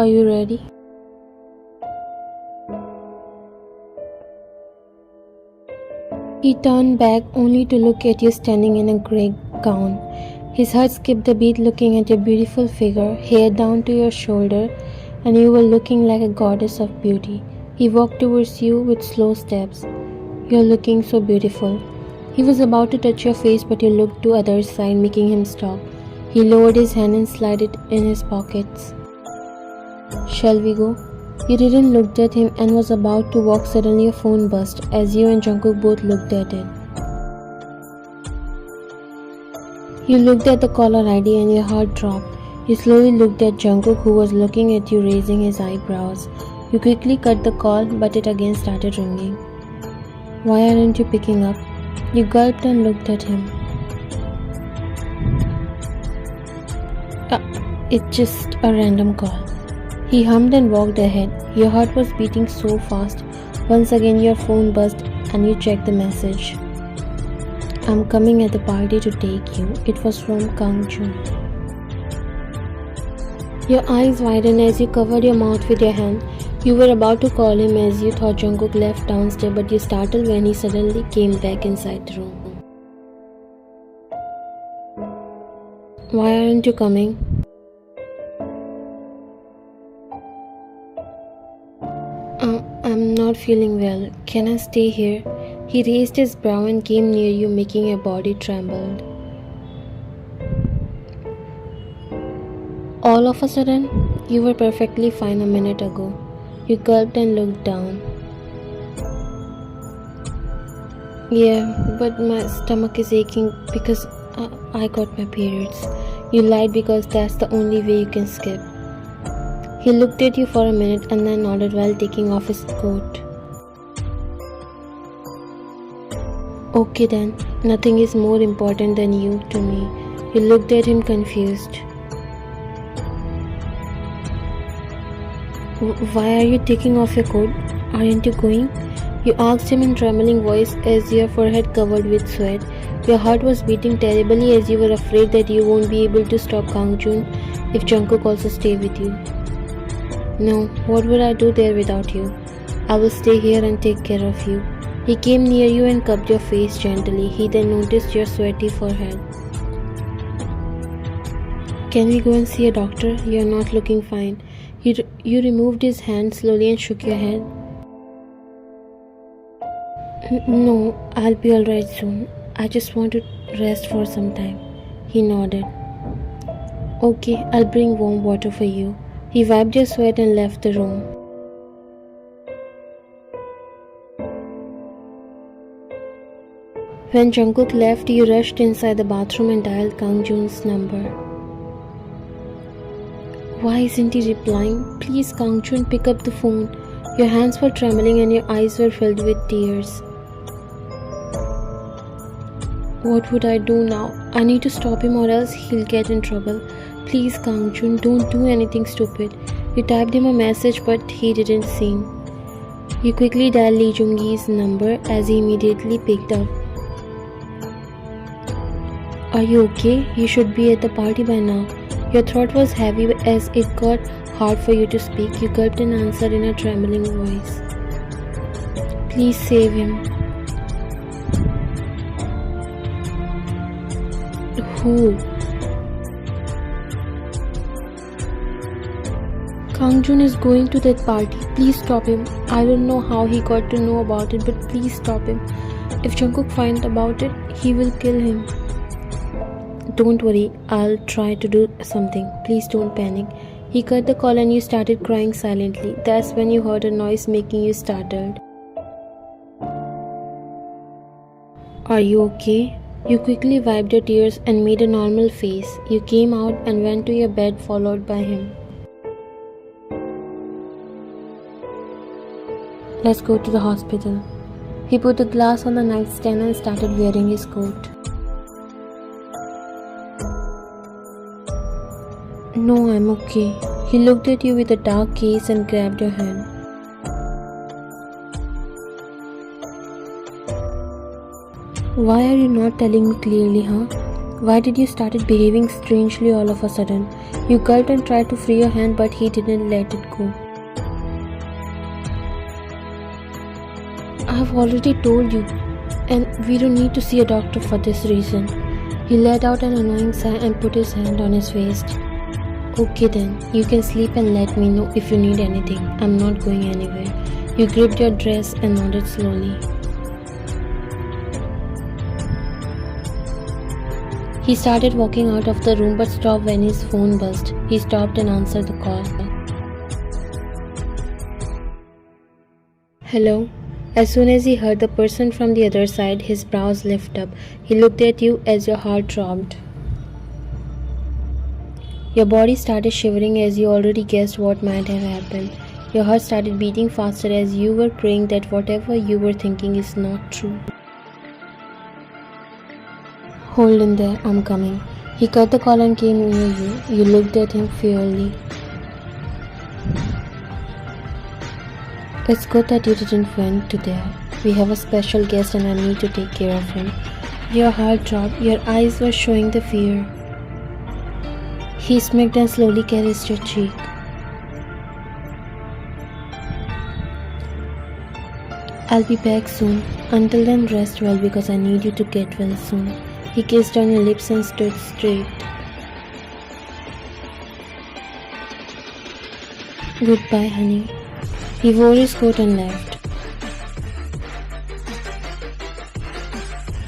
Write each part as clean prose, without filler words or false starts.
Are you ready? He turned back only to look at you standing in a grey gown. His heart skipped a beat looking at your beautiful figure, hair down to your shoulder, and you were looking like a goddess of beauty. He walked towards you with slow steps. "You're looking so beautiful." He was about to touch your face, but you looked to other side, making him stop. He lowered his hand and slid it in his pockets. "Shall we go?" You didn't look at him and was about to walk. Suddenly your phone buzzed as you and Jungkook both looked at it. You looked at the caller ID and your heart dropped. You slowly looked at Jungkook, who was looking at you, raising his eyebrows. You quickly cut the call, but it again started ringing. "Why aren't you picking up?" You gulped and looked at him. It's just a random call." He hummed and walked ahead. Your heart was beating so fast. Once again your phone buzzed and you checked the message. "I'm coming at the party to take you." It was from Kang Jun. Your eyes widened as you covered your mouth with your hand. You were about to call him as you thought Jungkook left downstairs, but you startled when he suddenly came back inside the room. "Why aren't you coming?" "I'm not feeling well. Can I stay here?" He raised his brow and came near you, making your body tremble. All of a sudden, you were perfectly fine a minute ago. You gulped and looked down. "Yeah, but my stomach is aching because I got my periods." You lied because that's the only way you can skip. He looked at you for a minute and then nodded while taking off his coat. "Okay then, nothing is more important than you to me." You looked at him confused. "Why are you taking off your coat? Aren't you going?" You asked him in trembling voice as your forehead covered with sweat. Your heart was beating terribly as you were afraid that you won't be able to stop Kang Jun if Jungkook also stay with you. "No, what would I do there without you? I will stay here and take care of you." He came near you and cupped your face gently. He then noticed your sweaty forehead. "Can we go and see a doctor? You are not looking fine." You removed his hand slowly and shook your head. "No, I'll be alright soon. I just want to rest for some time." He nodded. "Okay, I'll bring warm water for you." He wiped your sweat and left the room. When Jungkook left, you rushed inside the bathroom and dialed Kang Jun's number. Why isn't he replying? Please, Kang Jun, pick up the phone. Your hands were trembling and your eyes were filled with tears. What would I do now? I need to stop him or else he'll get in trouble. Please, Kang Jun, don't do anything stupid. You typed him a message but he didn't seen. You quickly dialed Lee Jung-gi's number as he immediately picked up. Are you okay? You should be at the party by now. Your throat was heavy as it got hard for you to speak. You gulped and answered in a trembling voice. Please save him. Who? Kang Jun is going to that party. Please stop him. I don't know how he got to know about it, but please stop him. If Jungkook finds about it, he will kill him. Don't worry, I'll try to do something. Please don't panic. He cut the call and you started crying silently. That's when you heard a noise making you startled. Are you okay? You quickly wiped your tears and made a normal face. You came out and went to your bed followed by him. Let's go to the hospital. He put the glass on the nightstand and started wearing his coat. No, I'm okay. He looked at you with a dark gaze and grabbed your hand. Why are you not telling me clearly, huh? Why did you started behaving strangely all of a sudden? You gulped and tried to free your hand, but he didn't let it go. I've already told you, and we don't need to see a doctor for this reason. He let out an annoying sigh and put his hand on his waist. Okay then, you can sleep and let me know if you need anything. I'm not going anywhere. You gripped your dress and nodded slowly. He started walking out of the room but stopped when his phone buzzed. He stopped and answered the call. Hello? As soon as he heard the person from the other side, his brows lifted up. He looked at you as your heart throbbed. Your body started shivering as you already guessed what might have happened. Your heart started beating faster as you were praying that whatever you were thinking is not true. Hold in there, I'm coming. He cut the call and came near you. You looked at him fearfully. It's good that you didn't went to there. We have a special guest and I need to take care of him. Your heart dropped. Your eyes were showing the fear. He smirked and slowly caressed your cheek. I'll be back soon. Until then, rest well because I need you to get well soon. He kissed on your lips and stood straight. Goodbye, honey. He wore his coat and left.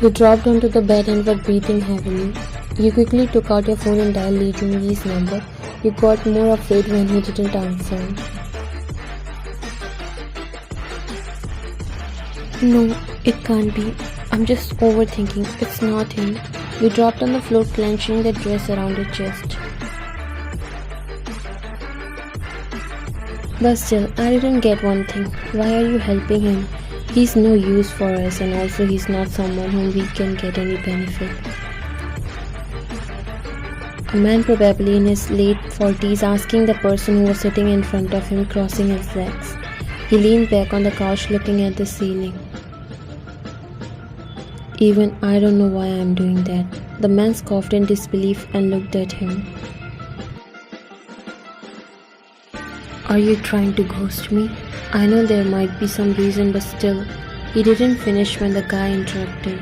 You dropped onto the bed and were breathing heavily. You quickly took out your phone and dialed Lee Jung-gi's number. You got more afraid when he didn't answer. No, it can't be. I'm just overthinking. It's not him. You dropped on the floor, clenching the dress around your chest. But still, I didn't get one thing. Why are you helping him? He's no use for us, and also he's not someone whom we can get any benefit. A man probably in his late 40s asking the person who was sitting in front of him, crossing his legs. He leaned back on the couch looking at the ceiling. Even I don't know why I'm doing that. The man scoffed in disbelief and looked at him. Are you trying to ghost me? I know there might be some reason, but still. He didn't finish when the guy interrupted.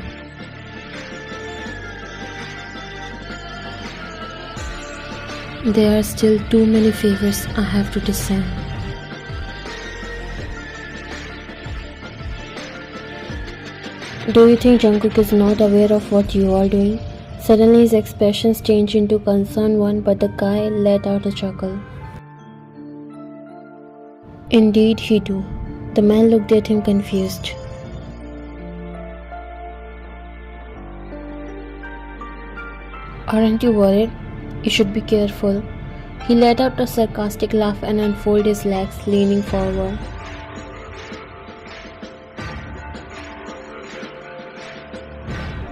There are still too many favors I have to discern. Do you think Jungkook is not aware of what you are doing? Suddenly his expressions changed into concerned one, but the guy let out a chuckle. Indeed he do. The man looked at him confused. Aren't you worried? You should be careful. He let out a sarcastic laugh and unfolded his legs, leaning forward.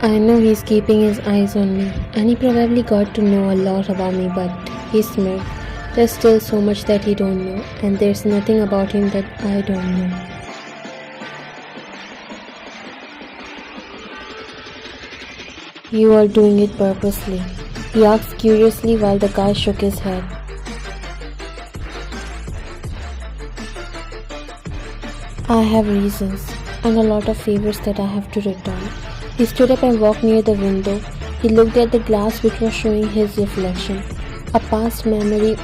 I know he's keeping his eyes on me, and he probably got to know a lot about me, but he smirked. There's still so much that he don't know, and there's nothing about him that I don't know. You are doing it purposely, he asked curiously while the guy shook his head. I have reasons, and a lot of favors that I have to return. He stood up and walked near the window. He looked at the glass which was showing his reflection. A past memory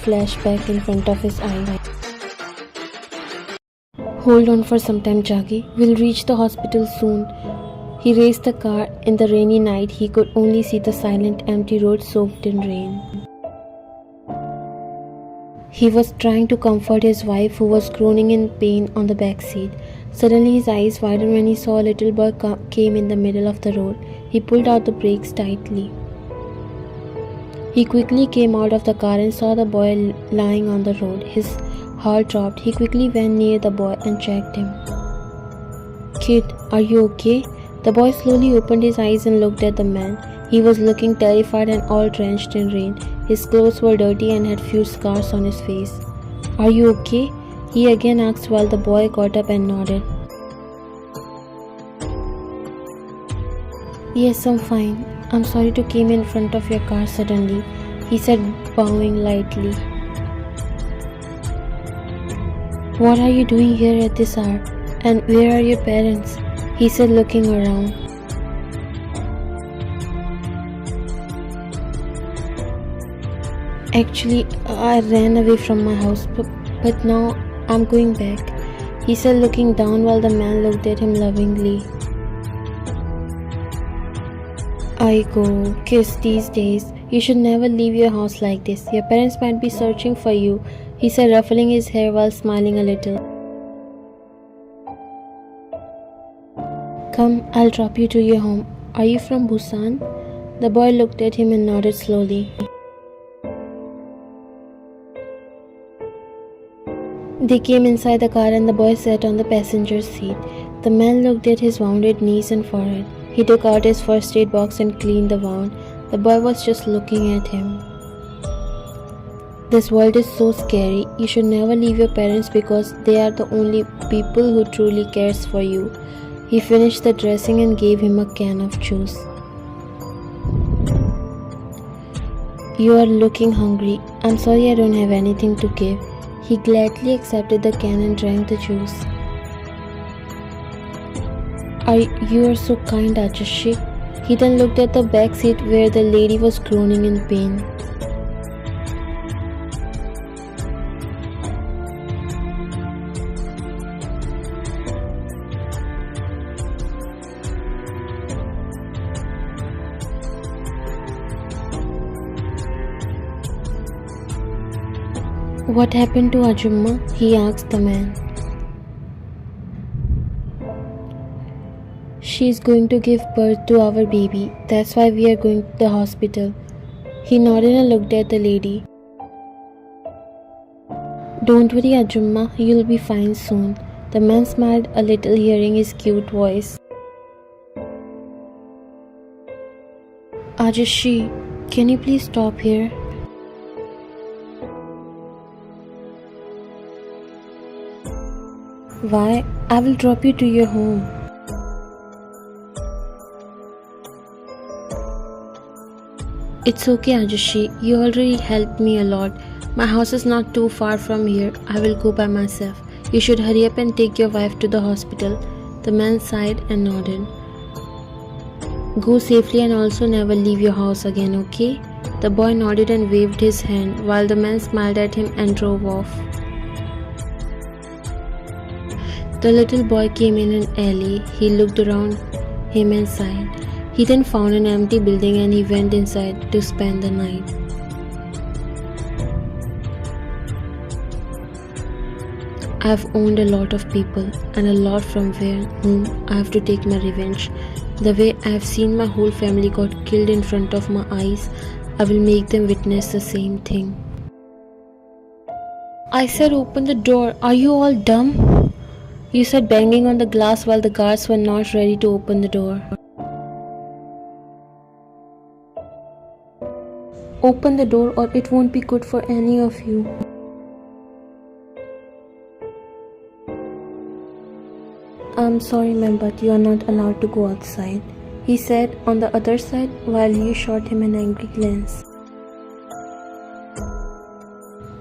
flashed back in front of his eyes. Hold on for some time, Jagi. We'll reach the hospital soon. He raced the car. In the rainy night, he could only see the silent, empty road soaked in rain. He was trying to comfort his wife, who was groaning in pain on the back seat. Suddenly his eyes widened when he saw a little boy came in the middle of the road. He pulled out the brakes tightly. He quickly came out of the car and saw the boy lying on the road. His heart dropped. He quickly went near the boy and checked him. Kid, are you okay? The boy slowly opened his eyes and looked at the man. He was looking terrified and all drenched in rain. His clothes were dirty and had few scars on his face. Are you okay? He again asked while the boy got up and nodded. Yes, I'm fine. I'm sorry to came in front of your car suddenly, he said, bowing lightly. What are you doing here at this hour? And where are your parents? He said, looking around. Actually, I ran away from my house, but now I'm going back, he said, looking down while the man looked at him lovingly. I go, kiss these days. You should never leave your house like this. Your parents might be searching for you, he said, ruffling his hair while smiling a little. Come, I'll drop you to your home. Are you from Busan? The boy looked at him and nodded slowly. They came inside the car and the boy sat on the passenger seat. The man looked at his wounded knees and forehead. He took out his first aid box and cleaned the wound. The boy was just looking at him. This world is so scary. You should never leave your parents because they are the only people who truly cares for you. He finished the dressing and gave him a can of juice. You are looking hungry. I'm sorry I don't have anything to give. He gladly accepted the can and drank the juice. You are so kind, Ajashi. He then looked at the back seat where the lady was groaning in pain. What happened to Ajumma? He asked the man. She is going to give birth to our baby. That's why we are going to the hospital. He nodded and looked at the lady. Don't worry, Ajumma, you'll be fine soon. The man smiled a little hearing his cute voice. Ajashi, can you please stop here? Why? I will drop you to your home. It's okay, Ajashi. You already helped me a lot. My house is not too far from here. I will go by myself. You should hurry up and take your wife to the hospital. The man sighed and nodded. Go safely and also never leave your house again, okay? The boy nodded and waved his hand while the man smiled at him and drove off. The little boy came in an alley. He looked around him and sighed. He then found an empty building and he went inside to spend the night. I've owned a lot of people and a lot from whom I have to take my revenge. The way I've seen my whole family got killed in front of my eyes, I will make them witness the same thing. I said open the door. Are you all dumb? You said, banging on the glass while the guards were not ready to open the door. Open the door or it won't be good for any of you. I'm sorry, ma'am, but you are not allowed to go outside, he said on the other side while you shot him an angry glance.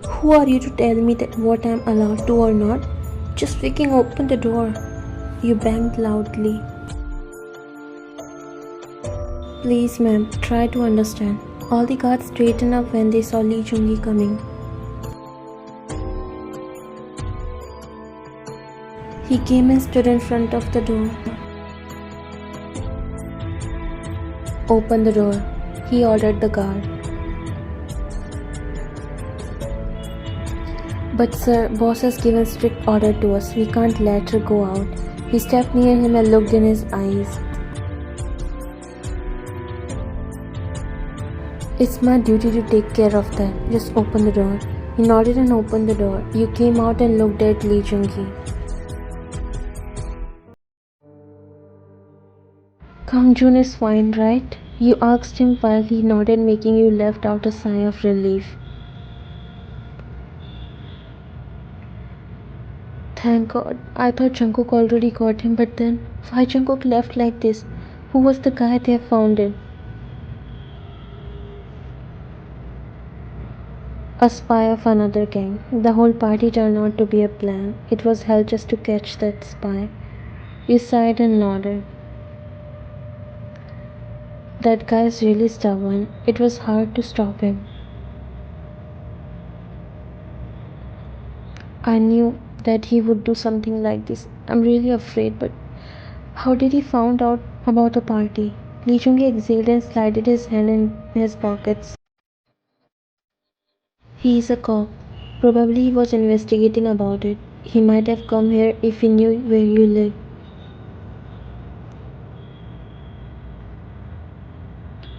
Who are you to tell me that what I'm allowed to or not? Just freaking open the door. You banged loudly. Please, ma'am, try to understand. All the guards straightened up when they saw Lee Chung-gi coming. He came and stood in front of the door. Open the door, he ordered the guard. But sir, boss has given strict order to us. We can't let her go out. He stepped near him and looked in his eyes. It's my duty to take care of that. Just open the door. He nodded and opened the door. You came out and looked at Lee Chung-gi. Kang Jun is fine, right? You asked him while he nodded, making you let out a sigh of relief. Thank God. I thought Jungkook already got him, but then why Jungkook left like this? Who was the guy they found it? A spy of another gang. The whole party turned out to be a plan. It was hell just to catch that spy. You sighed and nodded. That guy is really stubborn. It was hard to stop him. I knew that he would do something like this. I'm really afraid, but how did he found out about the party? Lee Chung exhaled and slided his hand in his pockets. He is a cop. Probably he was investigating about it. He might have come here if he knew where you live.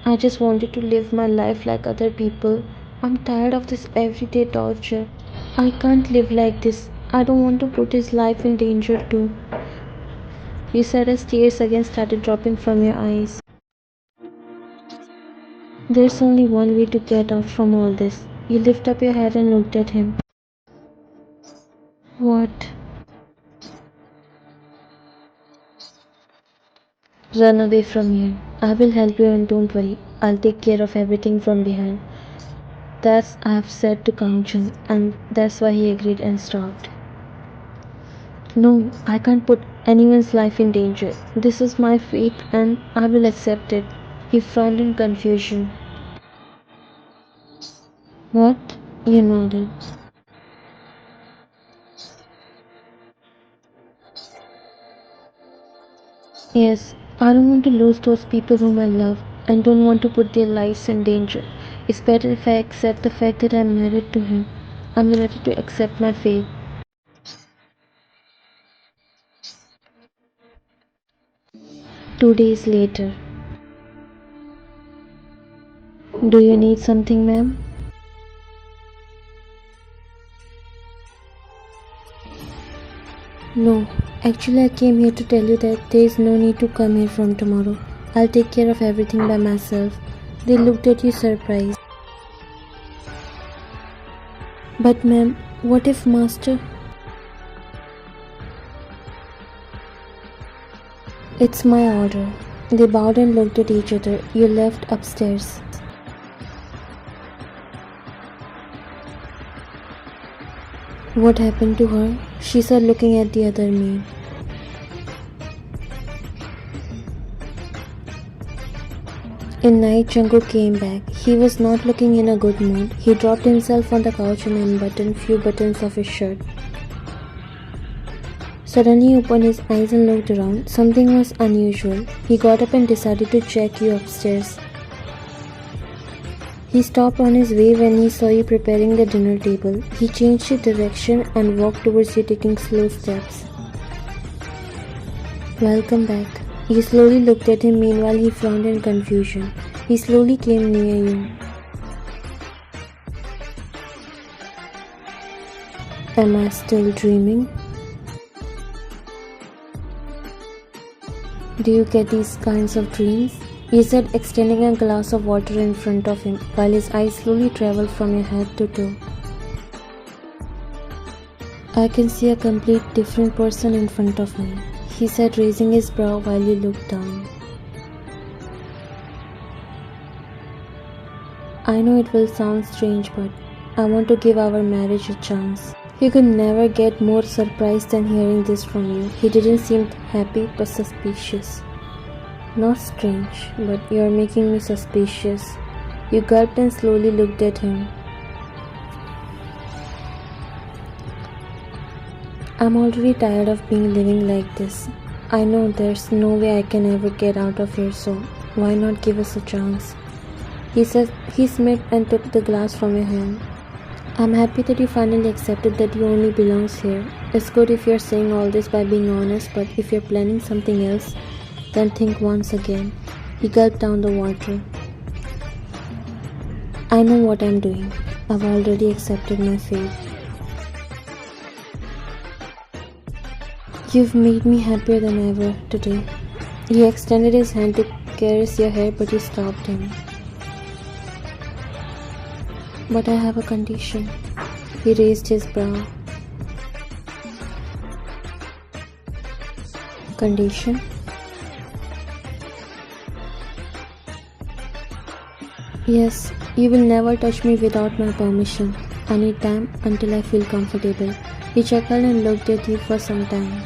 I just wanted to live my life like other people. I'm tired of this everyday torture. I can't live like this. I don't want to put his life in danger too. You said as tears again started dropping from your eyes. There's only one way to get out from all this. You lift up your head and looked at him. What? Run away from here. I will help you and don't worry. I'll take care of everything from behind. That's I've said to Kang Jung, and that's why he agreed and stopped. No, I can't put anyone's life in danger. This is my fate and I will accept it. He frowned in confusion. What? You nodded. Yes, I don't want to lose those people whom I love and don't want to put their lives in danger. It's better if I accept the fact that I'm married to him. I'm ready to accept my fate. 2 days later. Do you need something, ma'am? No, actually, I came here to tell you that there is no need to come here from tomorrow. I'll take care of everything by myself. They looked at you surprised. But, ma'am, what if master? It's my order. They bowed and looked at each other. You left upstairs. What happened to her? She said, looking at the other maid. In night, Jungkook came back. He was not looking in a good mood. He dropped himself on the couch and unbuttoned few buttons of his shirt. Suddenly he opened his eyes and looked around. Something was unusual. He got up and decided to check you upstairs. He stopped on his way when he saw you preparing the dinner table. He changed his direction and walked towards you, taking slow steps. Welcome back. You slowly looked at him. Meanwhile, he frowned in confusion. He slowly came near you. Am I still dreaming? Do you get these kinds of dreams? He said, extending a glass of water in front of him, while his eyes slowly traveled from your head to toe. I can see a complete different person in front of me, he said, raising his brow while you looked down. I know it will sound strange, but I want to give our marriage a chance. He could never get more surprised than hearing this from you. He didn't seem happy but suspicious. Not strange, but you're making me suspicious. You gulped and slowly looked at him. I'm already tired of being living like this. I know there's no way I can ever get out of here, so why not give us a chance? He said. He smiled and took the glass from your hand. I'm happy that you finally accepted that you only belongs here. It's good if you're saying all this by being honest, but if you're planning something else, then think once again. He gulped down the water. I know what I'm doing. I've already accepted my fate. You've made me happier than ever today. He extended his hand to caress your hair, but you stopped him. But I have a condition. He raised his brow. Condition? Yes, you will never touch me without my permission. Anytime until I feel comfortable. He chuckled and looked at you for some time.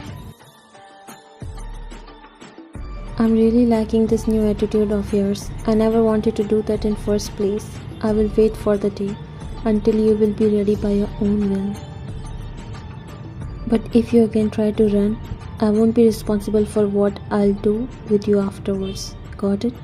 I'm really liking this new attitude of yours. I never wanted to do that in first place. I will wait for the day until you will be ready by your own will. But if you again try to run, I won't be responsible for what I'll do with you afterwards. Got it?